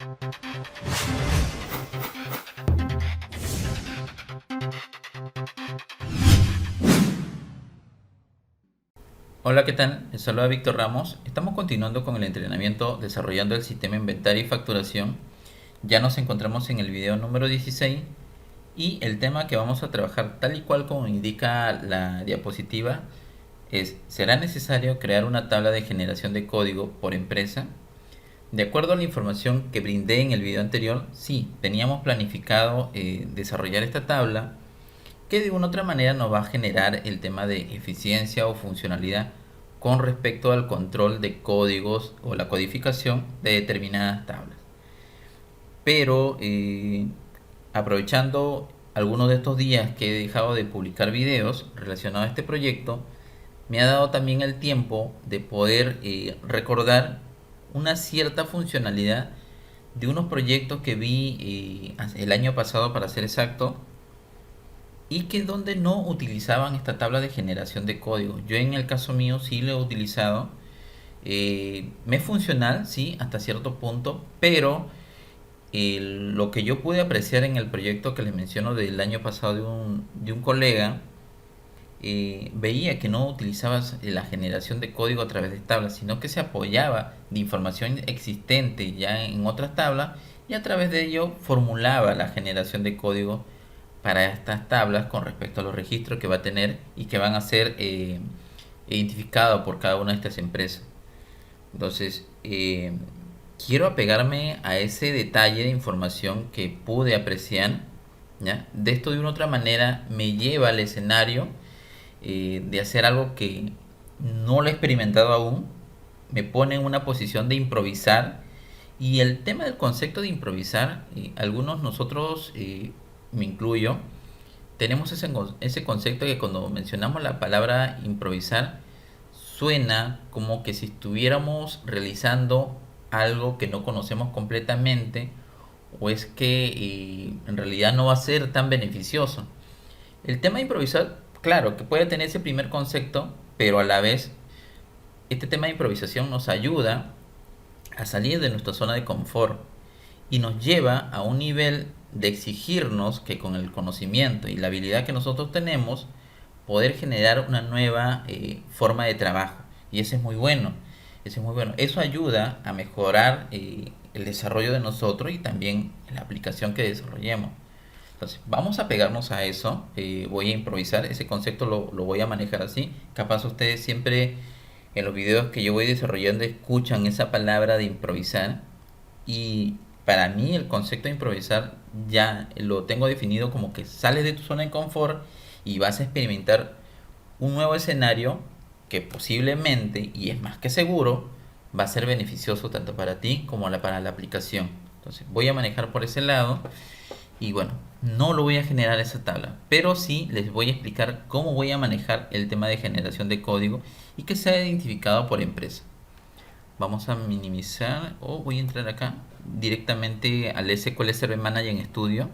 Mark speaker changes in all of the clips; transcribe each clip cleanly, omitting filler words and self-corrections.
Speaker 1: Hola, ¿qué tal? Les saluda Víctor Ramos. Estamos continuando con el entrenamiento desarrollando el sistema inventario y facturación. Ya nos encontramos en el video número 16 y el tema que vamos a trabajar tal y cual como indica la diapositiva es: ¿será necesario crear una tabla de generación de código por empresa? De acuerdo a la información que brindé en el video anterior, sí, teníamos planificado desarrollar esta tabla que de una u otra manera nos va a generar el tema de eficiencia o funcionalidad con respecto al control de códigos o la codificación de determinadas tablas. Pero aprovechando algunos de estos días que he dejado de publicar videos relacionados a este proyecto, me ha dado también el tiempo de poder recordar una cierta funcionalidad de unos proyectos que vi el año pasado, para ser exacto, y que donde no utilizaban esta tabla de generación de código. Yo en el caso mío sí lo he utilizado. Me es funcional, sí, hasta cierto punto, pero lo que yo pude apreciar en el proyecto que les menciono del año pasado de un colega, veía que no utilizabas la generación de código a través de tablas, sino que se apoyaba de información existente ya en otras tablas y a través de ello formulaba la generación de código para estas tablas con respecto a los registros que va a tener y que van a ser identificados por cada una de estas empresas. Entonces, quiero apegarme a ese detalle de información que pude apreciar, ¿ya? De esto de una u otra manera me lleva al escenario de hacer algo que no lo he experimentado aún, me pone en una posición de improvisar. Y el tema del concepto de improvisar, algunos nosotros, me incluyo, tenemos ese concepto que cuando mencionamos la palabra improvisar suena como que si estuviéramos realizando algo que no conocemos completamente, o es que en realidad no va a ser tan beneficioso. El tema de improvisar, claro, que puede tener ese primer concepto, pero a la vez este tema de improvisación nos ayuda a salir de nuestra zona de confort y nos lleva a un nivel de exigirnos que con el conocimiento y la habilidad que nosotros tenemos, poder generar una nueva forma de trabajo. Y eso es muy bueno. Eso es muy bueno. Eso ayuda a mejorar el desarrollo de nosotros y también la aplicación que desarrollemos. Entonces, vamos a pegarnos a eso. Voy a improvisar. Ese concepto lo voy a manejar así. Capaz ustedes siempre en los videos que yo voy desarrollando escuchan esa palabra de improvisar. Y para mí el concepto de improvisar ya lo tengo definido como que sales de tu zona de confort y vas a experimentar un nuevo escenario que posiblemente, y es más que seguro, va a ser beneficioso tanto para ti como para la aplicación. Entonces voy a manejar por ese lado. Y bueno, no lo voy a generar esa tabla, pero sí les voy a explicar cómo voy a manejar el tema de generación de código y que sea identificado por empresa. Vamos a minimizar, o voy a entrar acá directamente al SQL Server Manager en Studio,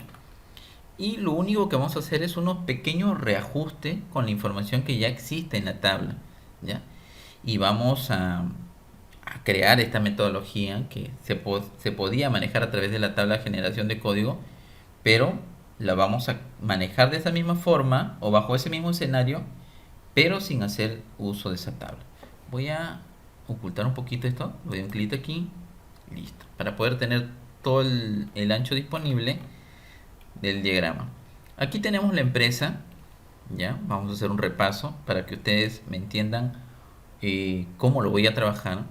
Speaker 1: y lo único que vamos a hacer es unos pequeños reajustes con la información que ya existe en la tabla, ¿ya? Y vamos a crear esta metodología que se podía manejar a través de la tabla de generación de código, pero la vamos a manejar de esa misma forma o bajo ese mismo escenario, pero sin hacer uso de esa tabla. Voy a ocultar un poquito esto, le doy un clic aquí, listo, para poder tener todo el ancho disponible del diagrama. Aquí tenemos la empresa, ya, vamos a hacer un repaso para que ustedes me entiendan cómo lo voy a trabajar.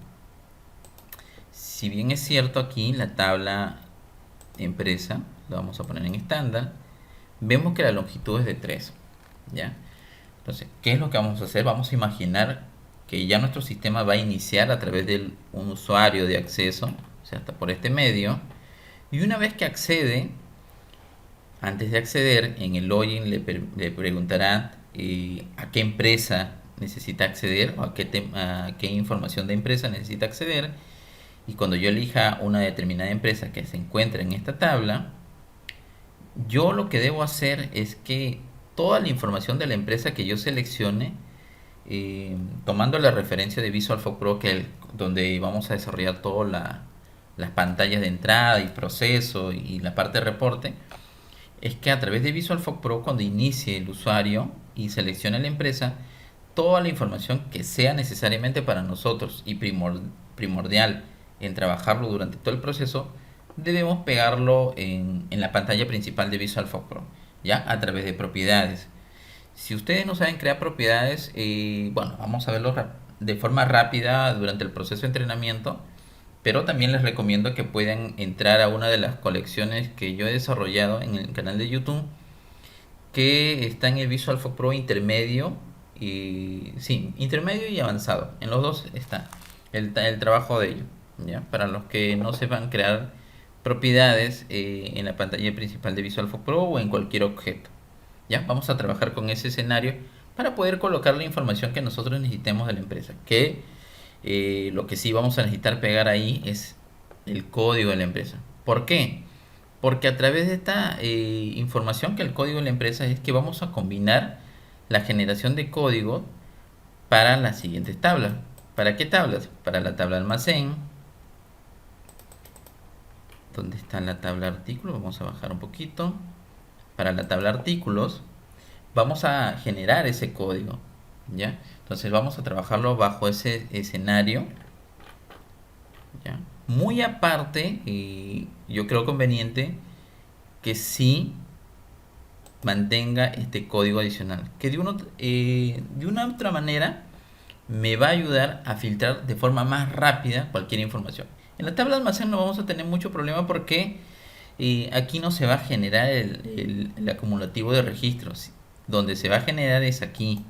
Speaker 1: Si bien es cierto, aquí la tabla empresa lo vamos a poner en estándar, vemos que la longitud es de 3, ¿ya? Entonces, ¿qué es lo que vamos a hacer? Vamos a imaginar que ya nuestro sistema va a iniciar a través de un usuario de acceso, o sea, hasta por este medio, y una vez que accede, antes de acceder, en el login le preguntará a qué empresa necesita acceder o a qué información de empresa necesita acceder. Y cuando yo elija una determinada empresa que se encuentra en esta tabla, yo lo que debo hacer es que toda la información de la empresa que yo seleccione, tomando la referencia de Visual Force Pro, donde vamos a desarrollar toda las pantallas de entrada y proceso y la parte de reporte, es que a través de VisualFox Pro, cuando inicie el usuario y seleccione la empresa, toda la información que sea necesariamente para nosotros y primordial en trabajarlo durante todo el proceso, debemos pegarlo en la pantalla principal de VisualFox Pro, ya a través de propiedades. Si ustedes no saben crear propiedades, bueno, vamos a verlo de forma rápida durante el proceso de entrenamiento, pero también les recomiendo que puedan entrar a una de las colecciones que yo he desarrollado en el canal de YouTube, que está en el VisualFox Pro intermedio y sí, intermedio y avanzado. En los dos está el trabajo de ello, ¿ya? Para los que no sepan crear propiedades en la pantalla principal de VisualFox Pro o en cualquier objeto. ¿Ya? Vamos a trabajar con ese escenario para poder colocar la información que nosotros necesitemos de la empresa. Que lo que sí vamos a necesitar pegar ahí es el código de la empresa. ¿Por qué? Porque a través de esta información, que el código de la empresa, es que vamos a combinar la generación de código para las siguientes tablas. ¿Para qué tablas? Para la tabla almacén. ¿Dónde está la tabla artículo? Vamos a bajar un poquito. Para la tabla artículos vamos a generar ese código, ¿ya? Entonces vamos a trabajarlo bajo ese escenario, ¿ya? Muy aparte, y yo creo conveniente que sí mantenga este código adicional, que de una otra manera me va a ayudar a filtrar de forma más rápida cualquier información. En la tabla de almacén no vamos a tener mucho problema porque aquí no se va a generar el acumulativo de registros. Donde se va a generar es aquí.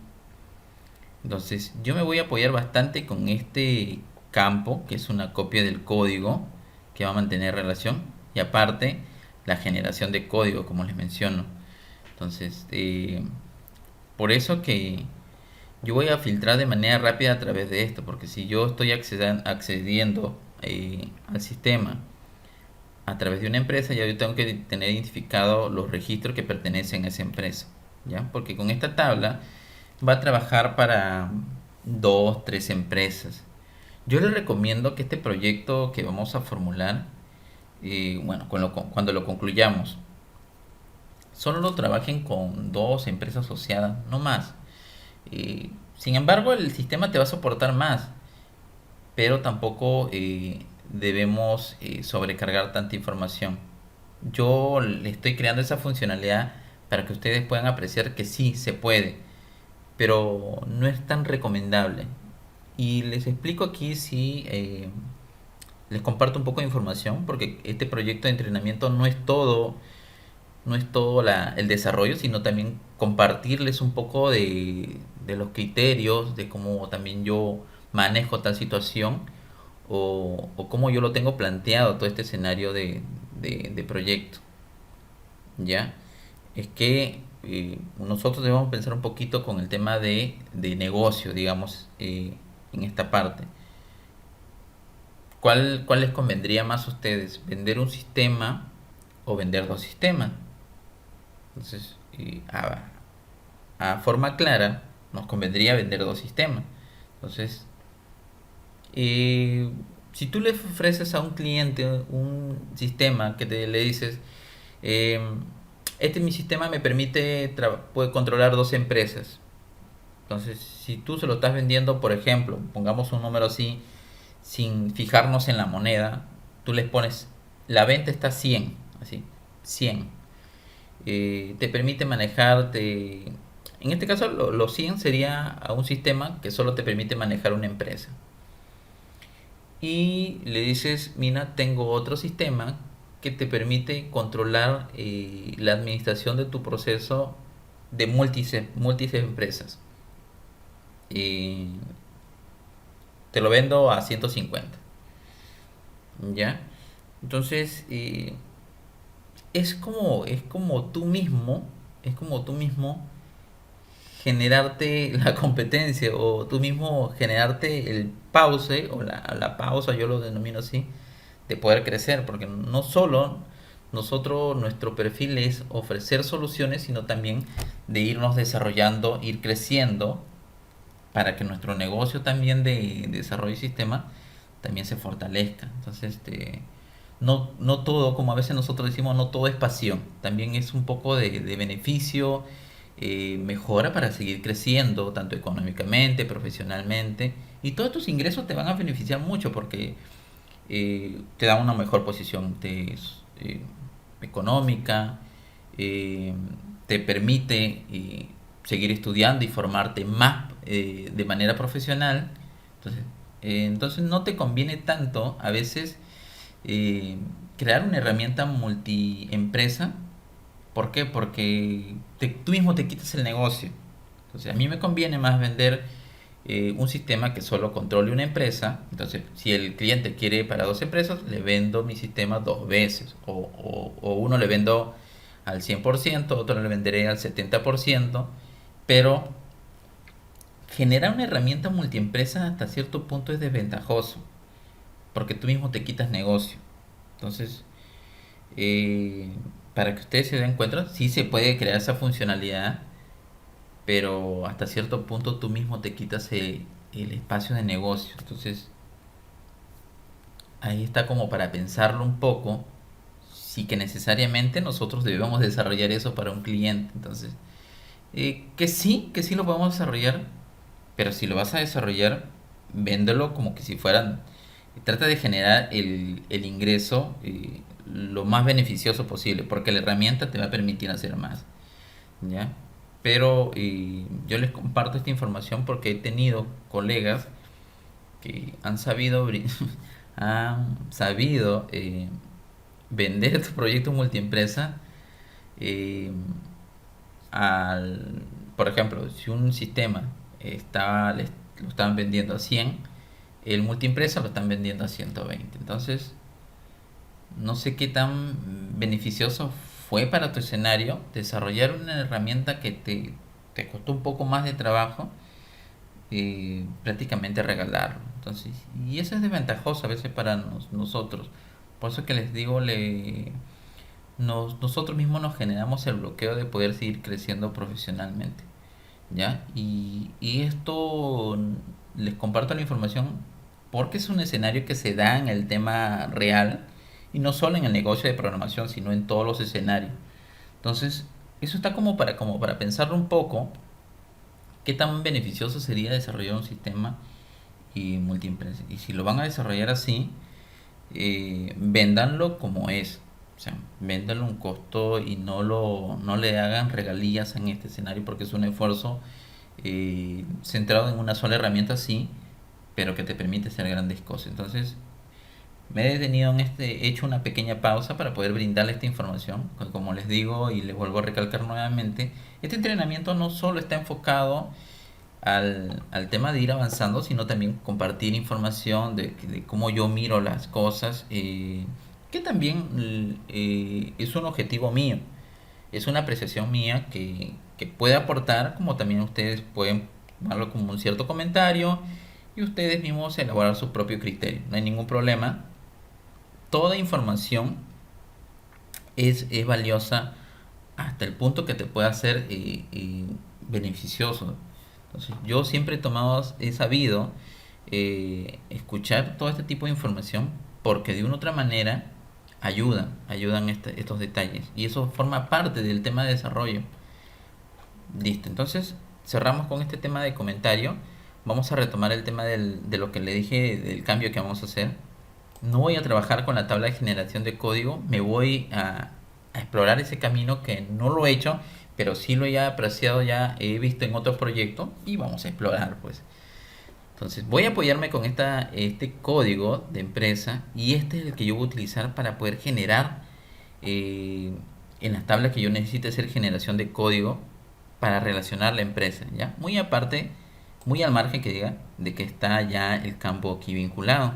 Speaker 1: Entonces yo me voy a apoyar bastante con este campo, que es una copia del código que va a mantener relación. Y aparte la generación de código, como les menciono. Entonces por eso que yo voy a filtrar de manera rápida a través de esto. Porque si yo estoy accediendo al sistema a través de una empresa, ya yo tengo que tener identificado los registros que pertenecen a esa empresa, ¿ya? Porque con esta tabla va a trabajar para dos, tres empresas. Yo les recomiendo que este proyecto que vamos a formular, bueno, cuando lo concluyamos, solo lo trabajen con dos empresas asociadas, no más. Sin embargo, el sistema te va a soportar más, pero tampoco debemos sobrecargar tanta información. Yo le estoy creando esa funcionalidad para que ustedes puedan apreciar que sí se puede, pero no es tan recomendable. Y les explico aquí si les comparto un poco de información, porque este proyecto de entrenamiento no es todo el desarrollo, sino también compartirles un poco de los criterios, de cómo también yo manejo tal situación o cómo yo lo tengo planteado todo este escenario de proyecto. ¿Ya? Es que nosotros debemos pensar un poquito con el tema de negocio, digamos, en esta parte. ¿Cuál les convendría más a ustedes? ¿Vender un sistema o vender dos sistemas? Entonces, a forma clara, nos convendría vender dos sistemas. Entonces, si tú le ofreces a un cliente un sistema que le dices, eh, este mi sistema me permite puede controlar dos empresas. Entonces, si tú se lo estás vendiendo, por ejemplo, pongamos un número así, sin fijarnos en la moneda, tú les pones, la venta está 100 así, 100. Te permite manejarte, en este caso los 100 sería a un sistema que solo te permite manejar una empresa. Y le dices, mira, tengo otro sistema que te permite controlar la administración de tu proceso de múltiples empresas. Y te lo vendo a 150. ¿Ya? Entonces, es como tú mismo generarte la competencia o tú mismo generarte el pause o la pausa, yo lo denomino así, de poder crecer, porque no solo nuestro perfil es ofrecer soluciones, sino también de irnos desarrollando, ir creciendo para que nuestro negocio también de desarrollo y sistema también se fortalezca. Entonces, no todo, como a veces nosotros decimos, no todo es pasión. También es un poco de beneficio, mejora para seguir creciendo, tanto económicamente, profesionalmente. Y todos tus ingresos te van a beneficiar mucho porque te da una mejor posición económica, eh, te permite seguir estudiando y formarte más de manera profesional. Entonces, entonces no te conviene tanto a veces eh, crear una herramienta multiempresa. ¿Por qué? Porque tú mismo te quitas el negocio. Entonces, a mí me conviene más vender un sistema que solo controle una empresa. Entonces, si el cliente quiere para dos empresas, le vendo mi sistema dos veces. O uno le vendo al 100%, otro le venderé al 70%. Pero generar una herramienta multiempresa hasta cierto punto es desventajoso, porque tú mismo te quitas negocio. Entonces, eh, para que ustedes se den cuenta, sí se puede crear esa funcionalidad, pero hasta cierto punto tú mismo te quitas el espacio de negocio. Entonces, ahí está como para pensarlo un poco, si que necesariamente nosotros debemos desarrollar eso para un cliente. Entonces, que sí lo podemos desarrollar, pero si lo vas a desarrollar, véndelo como que si fueran. Trata de generar el ingreso lo más beneficioso posible, porque la herramienta te va a permitir hacer más. ¿Ya? Pero yo les comparto esta información porque he tenido colegas que han sabido, han sabido vender estos proyectos multiempresa eh, al, por ejemplo, si un sistema lo estaban vendiendo a 100, el multiempresa lo están vendiendo a 120. Entonces, no sé qué tan beneficioso fue para tu escenario desarrollar una herramienta que te costó un poco más de trabajo y prácticamente regalarlo. Entonces, y eso es desventajoso a veces para nosotros. Por eso que les digo, nosotros mismos nos generamos el bloqueo de poder seguir creciendo profesionalmente. ¿Ya? Y esto les comparto la información porque es un escenario que se da en el tema real y no solo en el negocio de programación, sino en todos los escenarios. Entonces, eso está como para pensarlo un poco, qué tan beneficioso sería desarrollar un sistema y multiempresa. Y si lo van a desarrollar así, véndanlo como es. O sea, véndanlo un costo y no le hagan regalías en este escenario porque es un esfuerzo centrado en una sola herramienta, sí, pero que te permite hacer grandes cosas. Entonces, me he detenido en he hecho una pequeña pausa para poder brindarle esta información. Como les digo y les vuelvo a recalcar nuevamente, este entrenamiento no solo está enfocado al tema de ir avanzando, sino también compartir información de cómo yo miro las cosas, que también es un objetivo mío, es una apreciación mía que puede aportar, como también ustedes pueden tomarlo como un cierto comentario y ustedes mismos elaborar su propio criterio. No hay ningún problema. Toda información es valiosa hasta el punto que te pueda ser beneficioso. Entonces, yo siempre he sabido escuchar todo este tipo de información porque de una u otra manera ayudan estos detalles. Y eso forma parte del tema de desarrollo. Listo, entonces cerramos con este tema de comentario. Vamos a retomar el tema de lo que le dije, del cambio que vamos a hacer. No voy a trabajar con la tabla de generación de código, me voy a explorar ese camino que no lo he hecho, pero sí lo he apreciado, ya he visto en otros proyectos y vamos a explorar pues. Entonces voy a apoyarme con este código de empresa y este es el que yo voy a utilizar para poder generar eh, en las tablas que yo necesite hacer generación de código para relacionar la empresa, ¿ya? Muy aparte, muy al margen que diga de que está ya el campo aquí vinculado,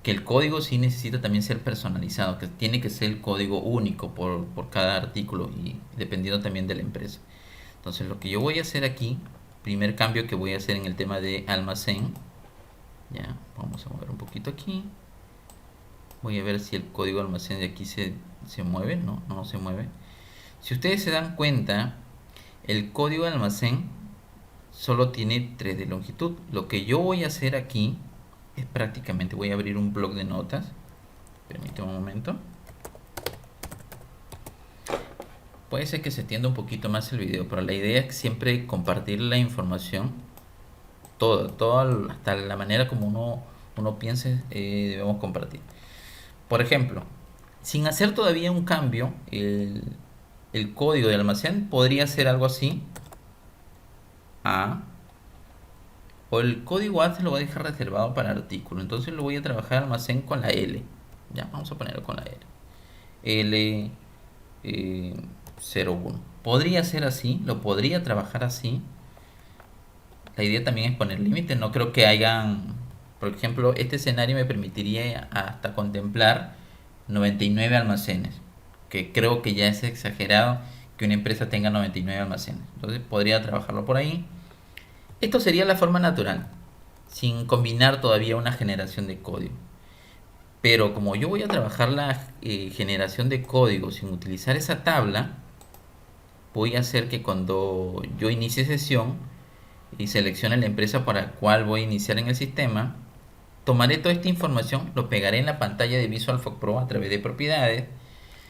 Speaker 1: que el código sí necesita también ser personalizado, que tiene que ser el código único por cada artículo y dependiendo también de la empresa. Entonces lo que yo voy a hacer aquí, primer cambio que voy a hacer en el tema de almacén, ya, vamos a mover un poquito aquí, voy a ver si el código de almacén de aquí se mueve, no se mueve. Si ustedes se dan cuenta, el código de almacén solo tiene 3 de longitud. Lo que yo voy a hacer aquí es prácticamente, voy a abrir un bloc de notas. Permíteme un momento. Puede ser que se extienda un poquito más el video, pero la idea es siempre compartir la información, hasta la manera como uno piense, debemos compartir. Por ejemplo, sin hacer todavía un cambio, el código de almacén podría ser algo así. A. O el código A se lo voy a dejar reservado para artículo. Entonces lo voy a trabajar almacén con la L. Ya, vamos a ponerlo con la L. L 01. Podría ser así, lo podría trabajar así. La idea también es poner límites. No creo que hayan, por ejemplo, este escenario me permitiría hasta contemplar 99 almacenes, que creo que ya es exagerado que una empresa tenga 99 almacenes. Entonces podría trabajarlo por ahí. Esto sería la forma natural, sin combinar todavía una generación de código. Pero como yo voy a trabajar la generación de código sin utilizar esa tabla, voy a hacer que cuando yo inicie sesión y seleccione la empresa para la cual voy a iniciar en el sistema, tomaré toda esta información, lo pegaré en la pantalla de VisualFOC Pro a través de propiedades.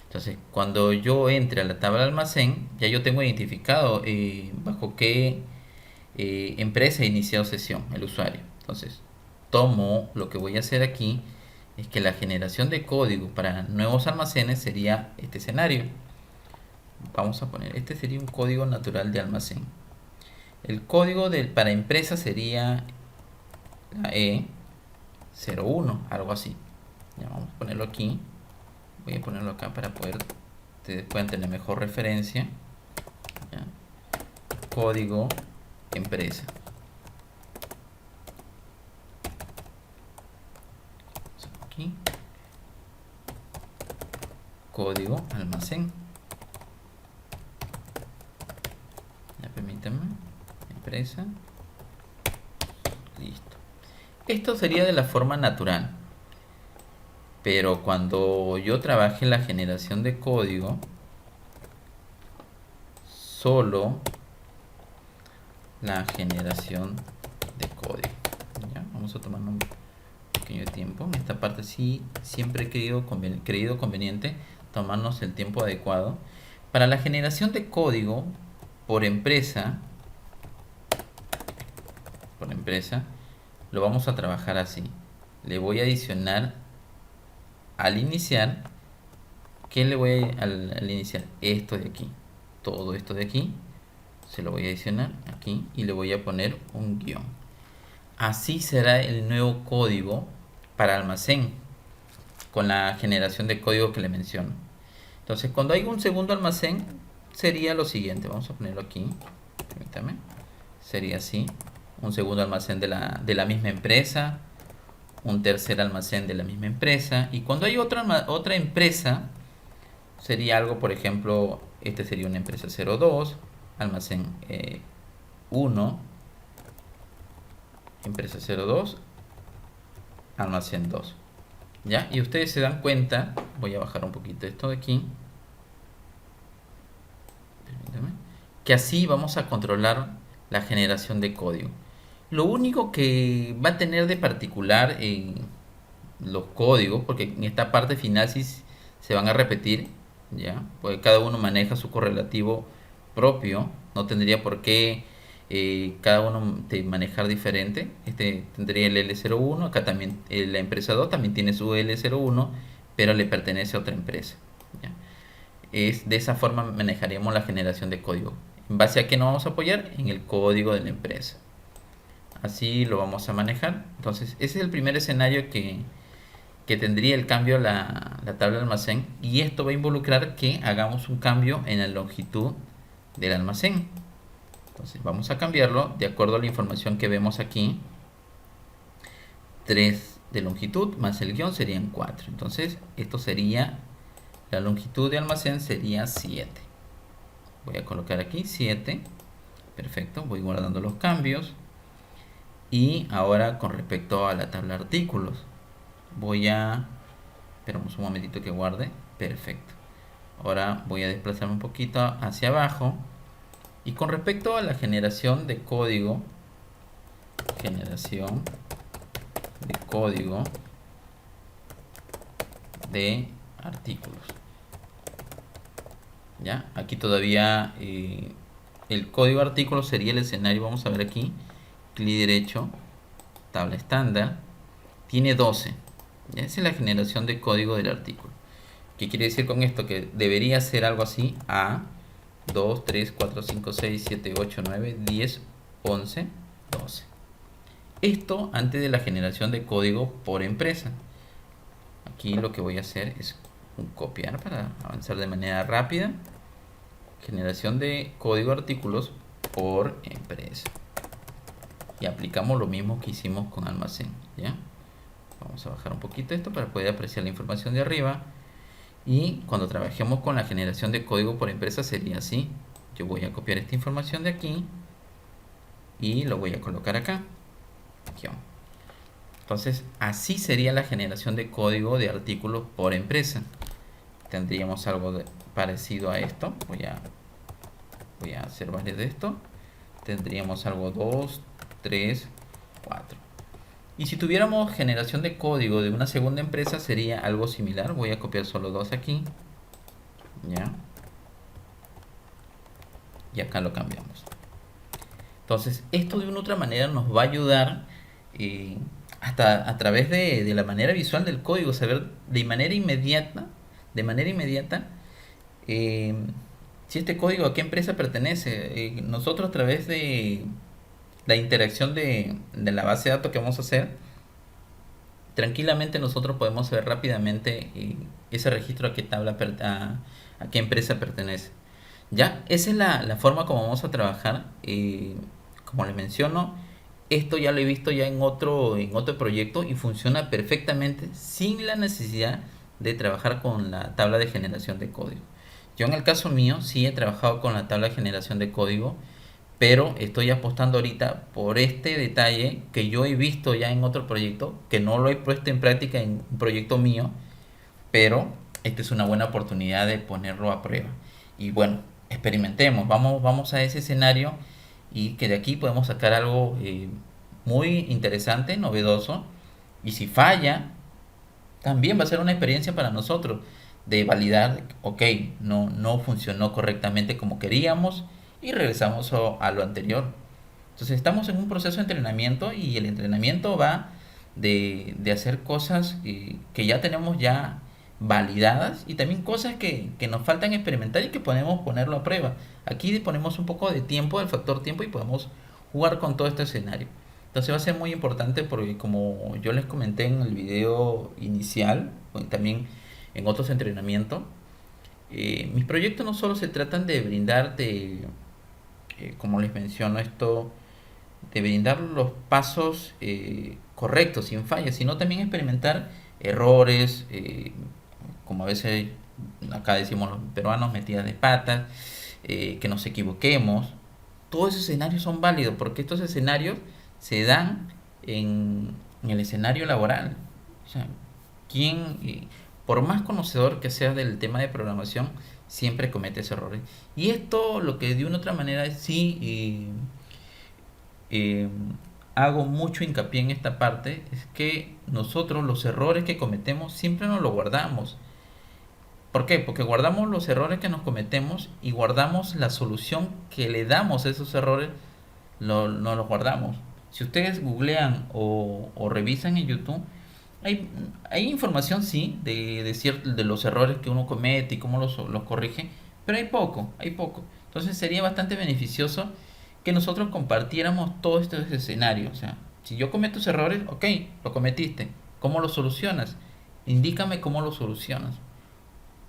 Speaker 1: Entonces, cuando yo entre a la tabla de almacén, ya yo tengo identificado bajo qué empresa ha iniciado sesión el usuario. Entonces, tomo lo que voy a hacer aquí es que la generación de código para nuevos almacenes sería este escenario. Vamos a poner, este sería un código natural de almacén. El código para empresa sería la E01, algo así. Ya, vamos a ponerlo aquí. Voy a ponerlo acá para poder ustedes puedan tener mejor referencia. Ya. Código empresa. Aquí. Código almacén. Ya, permítanme. Empresa. Listo. Esto sería de la forma natural. Pero cuando yo trabaje la generación de código, solo la generación de código. ¿Ya? Vamos a tomar un pequeño tiempo. En esta parte sí siempre he creído conveniente tomarnos el tiempo adecuado. Para la generación de código por empresa, lo vamos a trabajar así. Le voy a adicionar al iniciar. ¿Qué le voy a al iniciar? Esto de aquí. Todo esto de aquí. Se lo voy a adicionar aquí y le voy a poner un guión. Así será el nuevo código para almacén con la generación de código que le menciono. Entonces, cuando hay un segundo almacén, sería lo siguiente. Vamos a ponerlo aquí. Permítame. Sería así. Un segundo almacén de la misma empresa. Un tercer almacén de la misma empresa. Y cuando hay otra empresa, sería algo, por ejemplo, este sería una empresa 02, almacén 1, empresa 02, almacén 2. ¿Ya? Y ustedes se dan cuenta, voy a bajar un poquito esto de aquí, que así vamos a controlar la generación de código. Lo único que va a tener de particular en los códigos, porque en esta parte final sí se van a repetir, ¿ya? Porque cada uno maneja su correlativo propio, no tendría por qué cada uno manejar diferente. Este tendría el L01, acá también la empresa 2 también tiene su L01, pero le pertenece a otra empresa, ¿ya? De esa forma manejaríamos la generación de código. ¿En base a qué nos vamos a apoyar? En el código de la empresa. Así lo vamos a manejar. Entonces, ese es el primer escenario que tendría el cambio a la tabla de almacén, y esto va a involucrar que hagamos un cambio en la longitud del almacén. Entonces vamos a cambiarlo de acuerdo a la información que vemos aquí. 3 de longitud más el guión serían 4. Entonces esto sería, la longitud de almacén sería 7. Voy a colocar aquí 7. Perfecto, voy guardando los cambios. Y ahora con respecto a la tabla de artículos, voy a, esperamos un momentito que guarde. Perfecto. Ahora voy a desplazarme un poquito hacia abajo. Y con respecto a la generación de código, de artículos. ¿Ya? Aquí todavía el código de artículos sería el escenario. Vamos a ver aquí, clic derecho, tabla estándar, tiene 12. ¿Ya? Esa es la generación de código del artículo. ¿Qué quiere decir con esto? Que debería ser algo así: A, 2, 3, 4, 5, 6, 7, 8, 9, 10, 11, 12. Esto antes de la generación de código por empresa. Aquí lo que voy a hacer es copiar para avanzar de manera rápida. Generación de código de artículos por empresa. Y aplicamos lo mismo que hicimos con almacén. ¿Ya? Vamos a bajar un poquito esto para poder apreciar la información de arriba. Y cuando trabajemos con la generación de código por empresa sería así. Yo voy a copiar esta información de aquí y lo voy a colocar acá. Entonces así sería la generación de código de artículos por empresa. Tendríamos algo parecido a esto. Voy a hacer varios de esto. Tendríamos algo 2, 3, 4. Y si tuviéramos generación de código de una segunda empresa sería algo similar. Voy a copiar solo 2 aquí. ¿Ya? Y acá lo cambiamos. Entonces esto de una u otra manera nos va a ayudar hasta a través de la manera visual del código, saber de manera inmediata eh, si este código a qué empresa pertenece. Nosotros a través de la interacción de la base de datos que vamos a hacer, tranquilamente nosotros podemos ver rápidamente ese registro a qué tabla, a qué empresa pertenece. Ya, esa es la forma como vamos a trabajar. Como les menciono, esto ya lo he visto ya en otro proyecto y funciona perfectamente sin la necesidad de trabajar con la tabla de generación de código. Yo en el caso mío sí he trabajado con la tabla de generación de código, pero estoy apostando ahorita por este detalle que yo he visto ya en otro proyecto, que no lo he puesto en práctica en un proyecto mío, pero esta es una buena oportunidad de ponerlo a prueba. Y bueno, experimentemos, vamos a ese escenario y que de aquí podemos sacar algo muy interesante, novedoso. Y si falla, también va a ser una experiencia para nosotros de validar, ok, no funcionó correctamente como queríamos y regresamos a lo anterior. Entonces estamos en un proceso de entrenamiento y el entrenamiento va de hacer cosas que ya tenemos ya validadas y también cosas que nos faltan experimentar y que podemos ponerlo a prueba. Aquí ponemos un poco de tiempo, el factor tiempo, y podemos jugar con todo este escenario. Entonces va a ser muy importante porque, como yo les comenté en el video inicial, o también en otros entrenamientos, mis proyectos no solo se tratan de brindarte, como les menciono esto, de brindar los pasos correctos, sin fallas, sino también experimentar errores, como a veces acá decimos los peruanos, metidas de patas, que nos equivoquemos. Todos esos escenarios son válidos porque estos escenarios se dan en el escenario laboral. O sea, quien, por más conocedor que sea del tema de programación, siempre comete esos errores. Y esto, lo que de una u otra manera sí eh, hago mucho hincapié en esta parte, es que nosotros los errores que cometemos siempre nos los guardamos. ¿Por qué? Porque guardamos los errores que nos cometemos y guardamos la solución que le damos a esos errores, no los guardamos. Si ustedes googlean o revisan en YouTube, hay información, sí, de los errores que uno comete y cómo los corrige, pero hay poco. Entonces sería bastante beneficioso que nosotros compartiéramos todos estos escenarios. O sea, si yo cometo esos errores, ok, lo cometiste. ¿Cómo lo solucionas? Indícame cómo lo solucionas.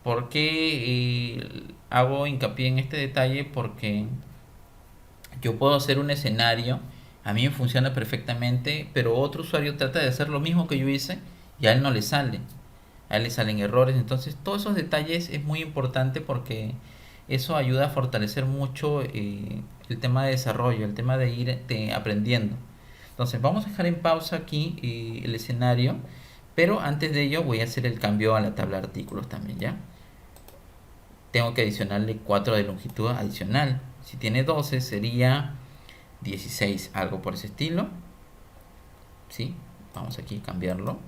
Speaker 1: ¿Por qué hago hincapié en este detalle? Porque yo puedo hacer un escenario, a mí me funciona perfectamente, pero otro usuario trata de hacer lo mismo que yo hice y a él no le sale. A él le salen errores. Entonces, todos esos detalles es muy importante porque eso ayuda a fortalecer mucho el tema de desarrollo, el tema de ir aprendiendo. Entonces, vamos a dejar en pausa aquí el escenario, pero antes de ello voy a hacer el cambio a la tabla de artículos también, ¿ya? Tengo que adicionarle 4 de longitud adicional. Si tiene 12 sería 16, algo por ese estilo. ¿Sí? Vamos aquí a cambiarlo.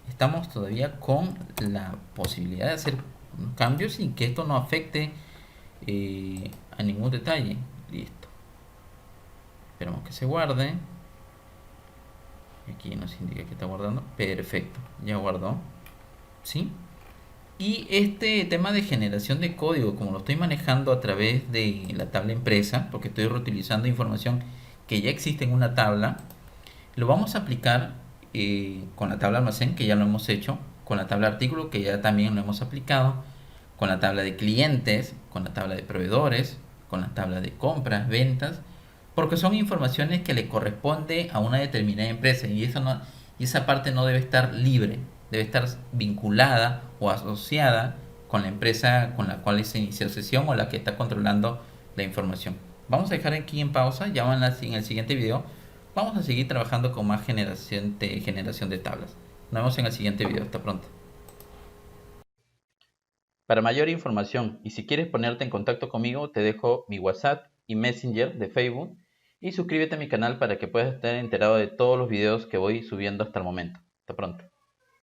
Speaker 1: estamos todavía con la posibilidad de hacer cambios sin que esto no afecte a ningún detalle. Listo. Esperamos que se guarde. Aquí nos indica que está guardando. Perfecto. Ya guardó. ¿Sí? Y este tema de generación de código, como lo estoy manejando a través de la tabla empresa, porque estoy reutilizando información que ya existe en una tabla, lo vamos a aplicar con la tabla almacén, que ya lo hemos hecho, con la tabla artículo, que ya también lo hemos aplicado, con la tabla de clientes, con la tabla de proveedores, con la tabla de compras, ventas, porque son informaciones que le corresponde a una determinada empresa y eso no, y esa parte no debe estar libre, debe estar vinculada o asociada con la empresa con la cual se inició sesión o la que está controlando la información. Vamos a dejar aquí en pausa, ya en el siguiente video vamos a seguir trabajando con más generación de tablas. Nos vemos en el siguiente video, hasta pronto. Para mayor información y si quieres ponerte en contacto conmigo, te dejo mi WhatsApp y Messenger de Facebook y suscríbete a mi canal para que puedas estar enterado de todos los videos que voy subiendo hasta el momento. Hasta pronto.